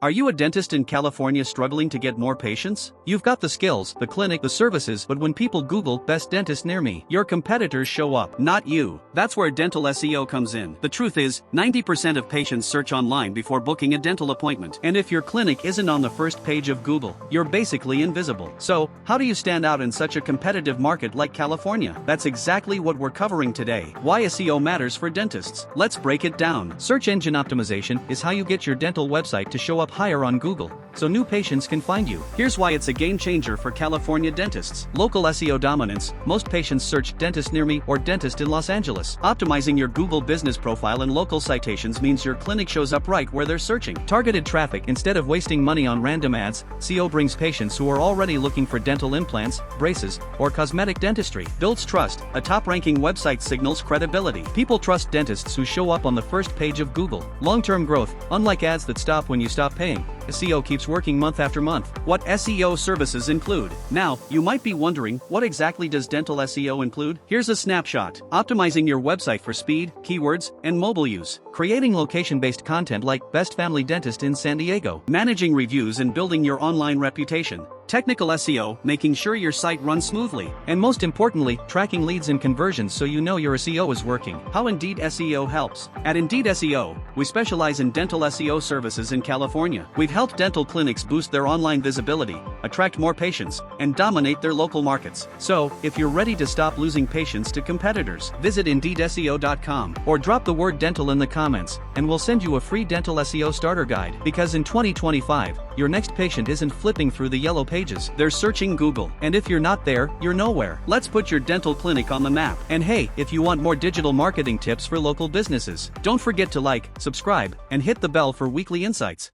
Are you a dentist in California struggling to get more patients? You've got the skills, the clinic, the services, but when people Google best dentist near me, your competitors show up, not you. That's where dental SEO comes in. The truth is, 90% of patients search online before booking a dental appointment. And if your clinic isn't on the first page of Google, you're basically invisible. So, how do you stand out in such a competitive market like California? That's exactly what we're covering today. Why SEO matters for dentists. Let's break it down. Search engine optimization is how you get your dental website to show up higher on Google, so new patients can find you. Here's why it's a game changer for California dentists. Local SEO dominance. Most patients search dentist near me or dentist in Los Angeles. Optimizing your Google business profile and local citations means your clinic shows up right where they're searching. Targeted traffic. Instead of wasting money on random ads, SEO brings patients who are already looking for dental implants, braces, or cosmetic dentistry. Builds trust. A top-ranking website signals credibility. People trust dentists who show up on the first page of Google. Long-term growth. Unlike ads that stop when you stop paying, SEO keeps working month after month. What SEO services include? Now, you might be wondering, what exactly does dental SEO include? Here's a snapshot. Optimizing your website for speed, keywords, and mobile use. Creating location-based content like Best Family Dentist in San Diego. Managing reviews and building your online reputation. Technical SEO, making sure your site runs smoothly. And most importantly, tracking leads and conversions so you know your SEO is working. How Indeed SEO helps. At Indeed SEO, we specialize in dental SEO services in California. We've helped dental clinics boost their online visibility, attract more patients, and dominate their local markets. So, if you're ready to stop losing patients to competitors, visit IndeedSEO.com or drop the word dental in the comments, and we'll send you a free dental SEO starter guide. Because in 2025, your next patient isn't flipping through the yellow pages, they're searching Google. And if you're not there, you're nowhere. Let's put your dental clinic on the map. And hey, if you want more digital marketing tips for local businesses, don't forget to like, subscribe, and hit the bell for weekly insights.